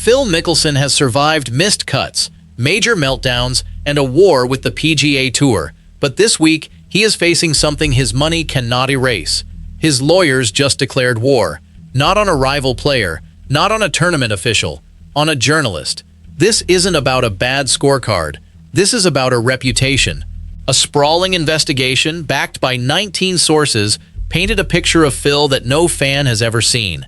Phil Mickelson has survived missed cuts, major meltdowns, and a war with the PGA Tour, but this week he is facing something his money cannot erase. His lawyers just declared war, not on a rival player, not on a tournament official, on a journalist. This isn't about a bad scorecard. This is about a reputation. A sprawling investigation backed by 19 sources painted a picture of Phil that no fan has ever seen.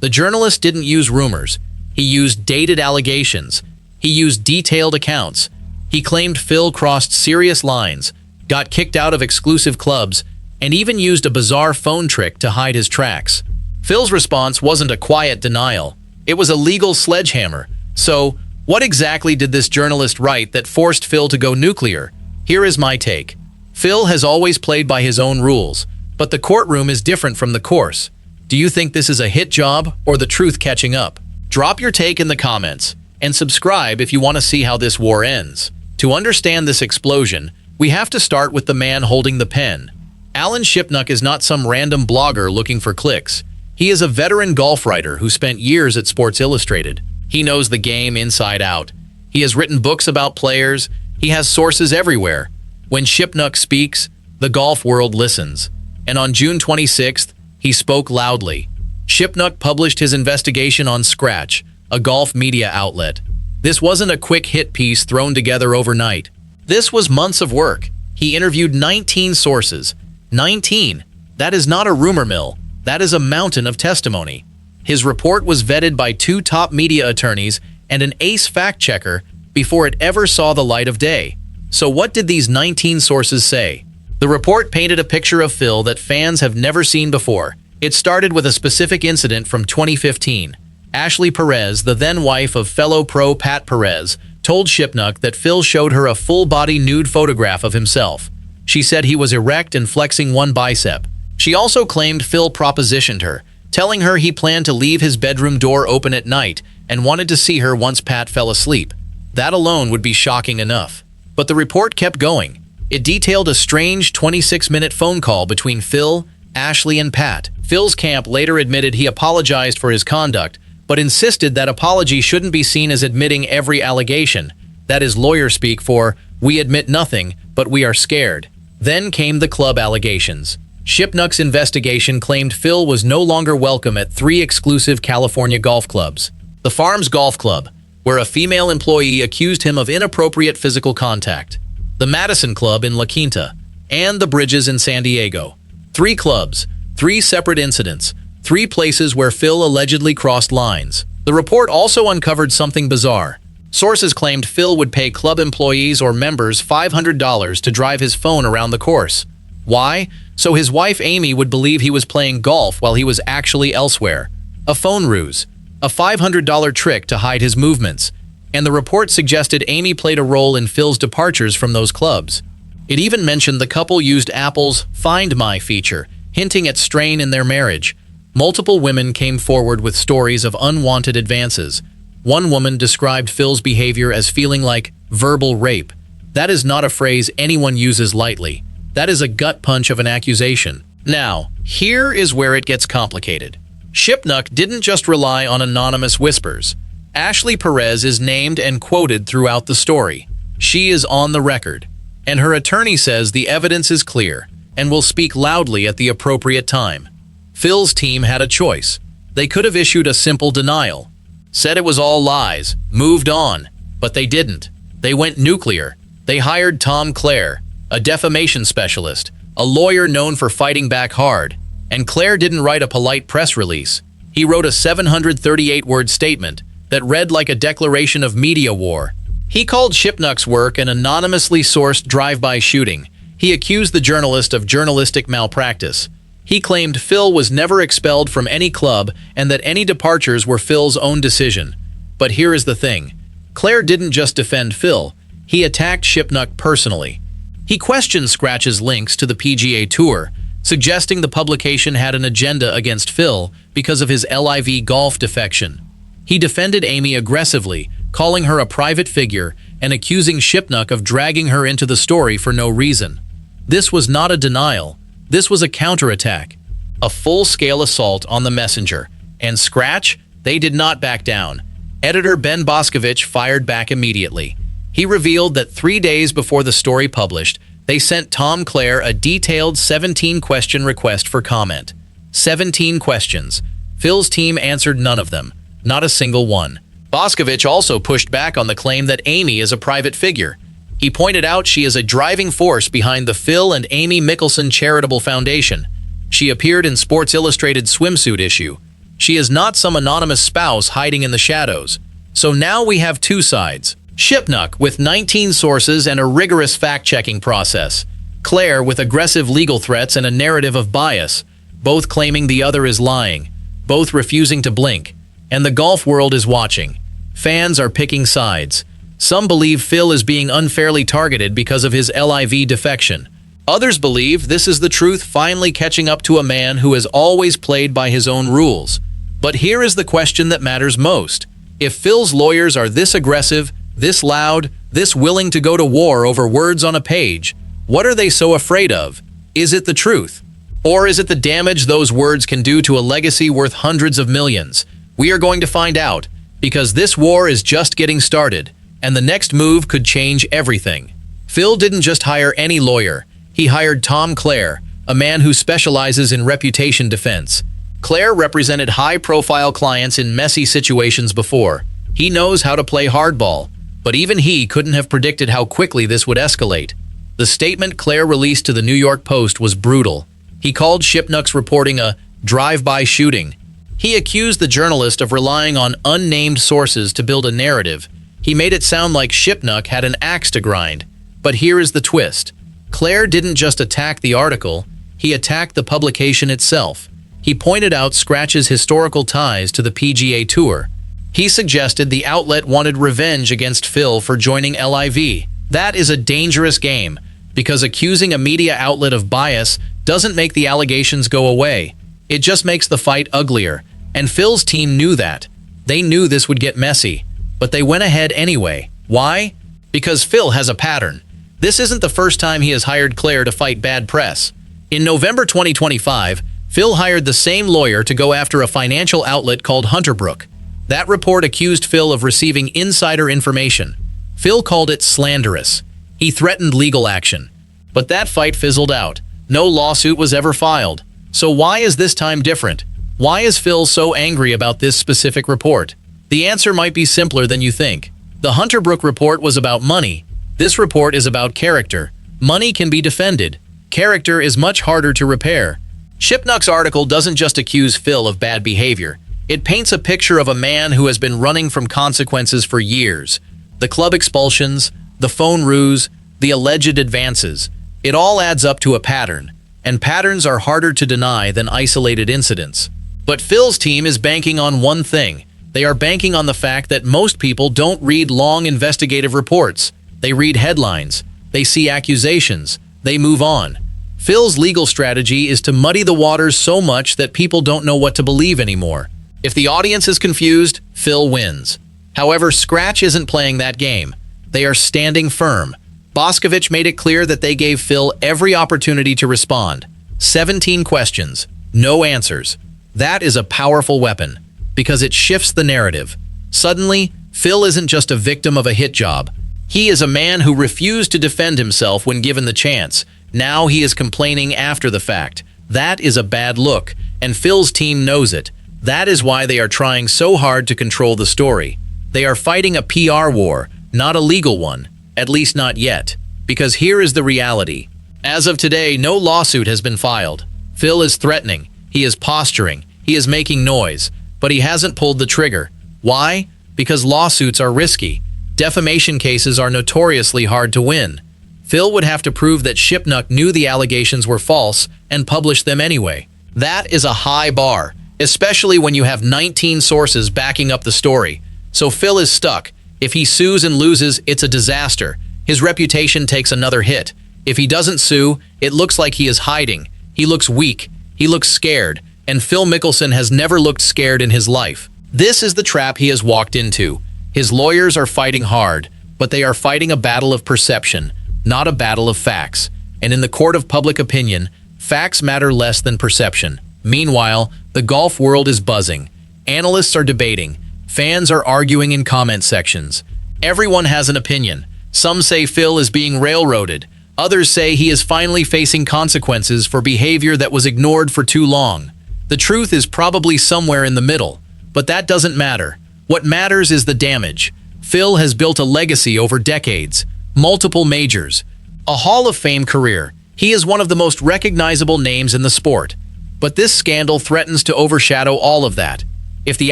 The journalist didn't use rumors. He used dated allegations. He used detailed accounts. He claimed Phil crossed serious lines, got kicked out of exclusive clubs, and even used a bizarre phone trick to hide his tracks. Phil's response wasn't a quiet denial. It was a legal sledgehammer. So, what exactly did this journalist write that forced Phil to go nuclear? Here is my take. Phil has always played by his own rules, but the courtroom is different from the course. Do you think this is a hit job or the truth catching up? Drop your take in the comments and subscribe if you want to see how this war ends. To understand this explosion, we have to start with the man holding the pen. Alan Shipnuck is not some random blogger looking for clicks. He is a veteran golf writer who spent years at Sports Illustrated. He knows the game inside out. He has written books about players. He has sources everywhere. When Shipnuck speaks, the golf world listens. And on June 26th, he spoke loudly. Shipnuck published his investigation on Skratch, a golf media outlet. This wasn't a quick hit piece thrown together overnight. This was months of work. He interviewed 19 sources. 19. That is not a rumor mill. That is a mountain of testimony. His report was vetted by 2 top media attorneys and an ace fact-checker before it ever saw the light of day. So what did these 19 sources say? The report painted a picture of Phil that fans have never seen before. It started with a specific incident from 2015. Ashley Perez, the then wife of fellow pro Pat Perez, told Shipnuck that Phil showed her a full-body nude photograph of himself. She said he was erect and flexing one bicep. She also claimed Phil propositioned her, telling her he planned to leave his bedroom door open at night and wanted to see her once Pat fell asleep. That alone would be shocking enough. But the report kept going. It detailed a strange 26-minute phone call between Phil, Ashley, and Pat. Phil's camp later admitted he apologized for his conduct, but insisted that apology shouldn't be seen as admitting every allegation. That is lawyer speak for, we admit nothing, but we are scared. Then came the club allegations. Shipnuck's investigation claimed Phil was no longer welcome at 3 exclusive California golf clubs. The Farms Golf Club, where a female employee accused him of inappropriate physical contact. The Madison Club in La Quinta, and the Bridges in San Diego. 3 clubs, 3 separate incidents, 3 places where Phil allegedly crossed lines. The report also uncovered something bizarre. Sources claimed Phil would pay club employees or members $500 to drive his phone around the course. Why? So his wife Amy would believe he was playing golf while he was actually elsewhere. A phone ruse. A $500 trick to hide his movements. And the report suggested Amy played a role in Phil's departures from those clubs. It even mentioned the couple used Apple's Find My feature, hinting at strain in their marriage. Multiple women came forward with stories of unwanted advances. One woman described Phil's behavior as feeling like verbal rape. That is not a phrase anyone uses lightly. That is a gut punch of an accusation. Now, here is where it gets complicated. Shipnuck didn't just rely on anonymous whispers. Ashley Perez is named and quoted throughout the story. She is on the record. And her attorney says the evidence is clear and will speak loudly at the appropriate time. Phil's team had a choice. They could have issued a simple denial, said it was all lies, moved on, but they didn't. They went nuclear. They hired Tom Clare, a defamation specialist, a lawyer known for fighting back hard. And Clare didn't write a polite press release. He wrote a 738-word statement that read like a declaration of media war. He called Shipnuck's work an anonymously sourced drive-by shooting. He accused the journalist of journalistic malpractice. He claimed Phil was never expelled from any club and that any departures were Phil's own decision. But here is the thing. Clare didn't just defend Phil. He attacked Shipnuck personally. He questioned Skratch's links to the PGA Tour, suggesting the publication had an agenda against Phil because of his LIV golf defection. He defended Amy aggressively, calling her a private figure and accusing Shipnuck of dragging her into the story for no reason. This was not a denial. This was a counterattack, a full-scale assault on the messenger. And Skratch, they did not back down. Editor Ben Boscovich fired back immediately. He revealed that 3 days before the story published, they sent Tom Clare a detailed 17-question request for comment. 17 questions. Phil's team answered none of them. Not a single one. Boscovich also pushed back on the claim that Amy is a private figure. He pointed out she is a driving force behind the Phil and Amy Mickelson Charitable Foundation. She appeared in Sports Illustrated swimsuit issue. She is not some anonymous spouse hiding in the shadows. So now we have two sides. Shipnuck with 19 sources and a rigorous fact-checking process. Clare with aggressive legal threats and a narrative of bias, both claiming the other is lying, both refusing to blink. And the golf world is watching. Fans are picking sides. Some believe Phil is being unfairly targeted because of his LIV defection. Others believe this is the truth finally catching up to a man who has always played by his own rules. But here is the question that matters most. If Phil's lawyers are this aggressive, this loud, this willing to go to war over words on a page, what are they so afraid of? Is it the truth? Or is it the damage those words can do to a legacy worth hundreds of millions? We are going to find out, because this war is just getting started, and the next move could change everything. Phil didn't just hire any lawyer. He hired Tom Clare, a man who specializes in reputation defense. Clare represented high-profile clients in messy situations before. He knows how to play hardball, but even he couldn't have predicted how quickly this would escalate. The statement Clare released to the New York Post was brutal. He called Shipnuck's reporting a drive-by shooting. He accused the journalist of relying on unnamed sources to build a narrative. He made it sound like Shipnuck had an axe to grind. But here is the twist. Clare didn't just attack the article, he attacked the publication itself. He pointed out Skratch's historical ties to the PGA Tour. He suggested the outlet wanted revenge against Phil for joining LIV. That is a dangerous game, because accusing a media outlet of bias doesn't make the allegations go away. It just makes the fight uglier, and Phil's team knew that. They knew this would get messy, but they went ahead anyway. Why? Because Phil has a pattern. This isn't the first time he has hired Clare to fight bad press. In November 2025, Phil hired the same lawyer to go after a financial outlet called Hunterbrook. That report accused Phil of receiving insider information. Phil called it slanderous. He threatened legal action. But that fight fizzled out. No lawsuit was ever filed. So why is this time different? Why is Phil so angry about this specific report? The answer might be simpler than you think. The Hunterbrook report was about money. This report is about character. Money can be defended. Character is much harder to repair. Shipnuck's article doesn't just accuse Phil of bad behavior. It paints a picture of a man who has been running from consequences for years. The club expulsions, the phone ruse, the alleged advances. It all adds up to a pattern. And patterns are harder to deny than isolated incidents. But Phil's team is banking on one thing. They are banking on the fact that most people don't read long investigative reports. They read headlines. They see accusations. They move on. Phil's legal strategy is to muddy the waters so much that people don't know what to believe anymore. If the audience is confused, Phil wins. However, Skratch isn't playing that game. They are standing firm. Boscovich made it clear that they gave Phil every opportunity to respond. 17 questions, no answers. That is a powerful weapon, because it shifts the narrative. Suddenly, Phil isn't just a victim of a hit job. He is a man who refused to defend himself when given the chance. Now he is complaining after the fact. That is a bad look, and Phil's team knows it. That is why they are trying so hard to control the story. They are fighting a PR war, not a legal one. At least not yet. Because here is the reality. As of today, no lawsuit has been filed. Phil is threatening. He is posturing. He is making noise. But he hasn't pulled the trigger. Why? Because lawsuits are risky. Defamation cases are notoriously hard to win. Phil would have to prove that Shipnuck knew the allegations were false and publish them anyway. That is a high bar, especially when you have 19 sources backing up the story. So Phil is stuck. If he sues and loses, it's a disaster. His reputation takes another hit. If he doesn't sue, it looks like he is hiding. He looks weak. He looks scared. And Phil Mickelson has never looked scared in his life. This is the trap he has walked into. His lawyers are fighting hard, but they are fighting a battle of perception, not a battle of facts. And in the court of public opinion, facts matter less than perception. Meanwhile, the golf world is buzzing. Analysts are debating. Fans are arguing in comment sections. Everyone has an opinion. Some say Phil is being railroaded. Others say he is finally facing consequences for behavior that was ignored for too long. The truth is probably somewhere in the middle, but that doesn't matter. What matters is the damage. Phil has built a legacy over decades, multiple majors, a Hall of Fame career. He is one of the most recognizable names in the sport. But this scandal threatens to overshadow all of that. If the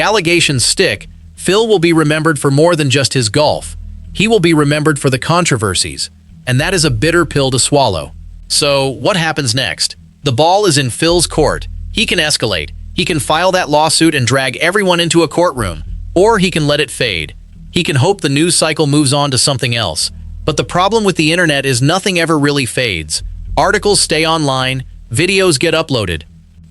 allegations stick, Phil will be remembered for more than just his golf. He will be remembered for the controversies, and that is a bitter pill to swallow. So, what happens next? The ball is in Phil's court. He can escalate. He can file that lawsuit and drag everyone into a courtroom, or he can let it fade. He can hope the news cycle moves on to something else. But the problem with the internet is nothing ever really fades. Articles stay online, videos get uploaded,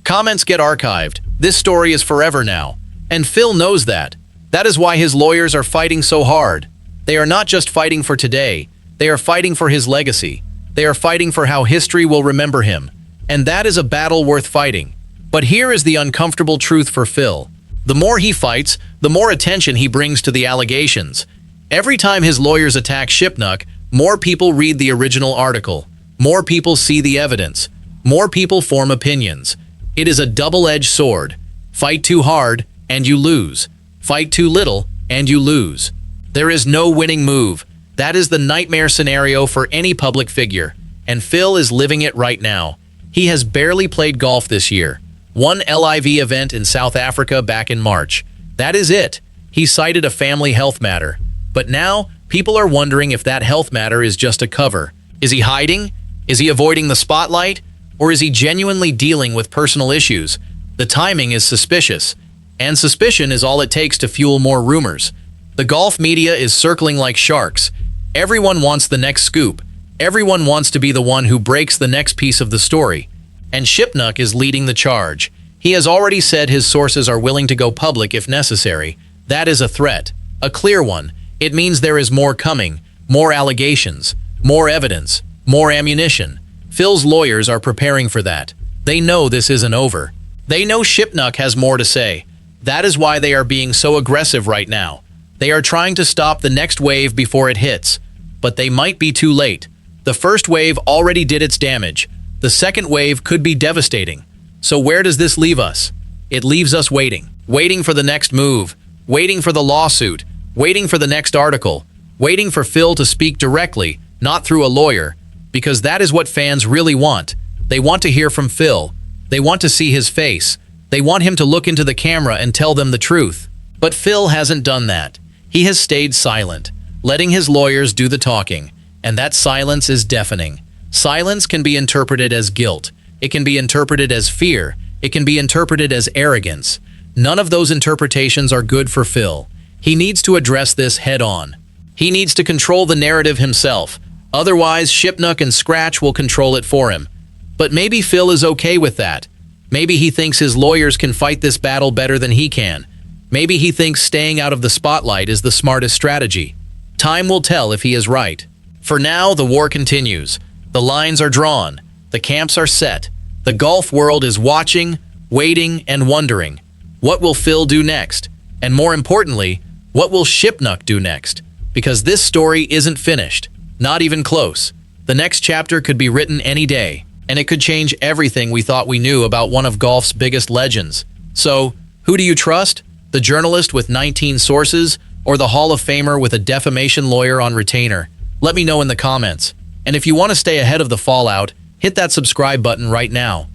comments get archived. This story is forever now. And Phil knows that. That is why his lawyers are fighting so hard. They are not just fighting for today, they are fighting for his legacy. They are fighting for how history will remember him. And that is a battle worth fighting. But here is the uncomfortable truth for Phil. The more he fights, the more attention he brings to the allegations. Every time his lawyers attack Shipnuck, more people read the original article. More people see the evidence. More people form opinions. It is a double-edged sword. Fight too hard, and you lose. Fight too little, and you lose. There is no winning move. That is the nightmare scenario for any public figure, and Phil is living it right now. He has barely played golf this year. One LIV event in South Africa back in March. That is it. He cited a family health matter. But now, people are wondering if that health matter is just a cover. Is he hiding? Is he avoiding the spotlight? Or is he genuinely dealing with personal issues? The timing is suspicious. And suspicion is all it takes to fuel more rumors. The golf media is circling like sharks. Everyone wants the next scoop. Everyone wants to be the one who breaks the next piece of the story. And Shipnuck is leading the charge. He has already said his sources are willing to go public if necessary. That is a threat. A clear one. It means there is more coming. More allegations. More evidence. More ammunition. Phil's lawyers are preparing for that. They know this isn't over. They know Shipnuck has more to say. That is why they are being so aggressive right now. They are trying to stop the next wave before it hits. But they might be too late. The first wave already did its damage. The second wave could be devastating. So where does this leave us? It leaves us waiting. Waiting for the next move. Waiting for the lawsuit. Waiting for the next article. Waiting for Phil to speak directly, not through a lawyer. Because that is what fans really want. They want to hear from Phil. They want to see his face. They want him to look into the camera and tell them the truth. But Phil hasn't done that. He has stayed silent, letting his lawyers do the talking. And that silence is deafening. Silence can be interpreted as guilt. It can be interpreted as fear. It can be interpreted as arrogance. None of those interpretations are good for Phil. He needs to address this head on. He needs to control the narrative himself. Otherwise, Shipnuck and Skratch will control it for him. But maybe Phil is okay with that. Maybe he thinks his lawyers can fight this battle better than he can. Maybe he thinks staying out of the spotlight is the smartest strategy. Time will tell if he is right. For now, the war continues. The lines are drawn. The camps are set. The golf world is watching, waiting, and wondering. What will Phil do next? And more importantly, what will Shipnuck do next? Because this story isn't finished. Not even close. The next chapter could be written any day, and it could change everything we thought we knew about one of golf's biggest legends. So, who do you trust? The journalist with 19 sources, or the Hall of Famer with a defamation lawyer on retainer? Let me know in the comments. And if you want to stay ahead of the fallout, hit that subscribe button right now.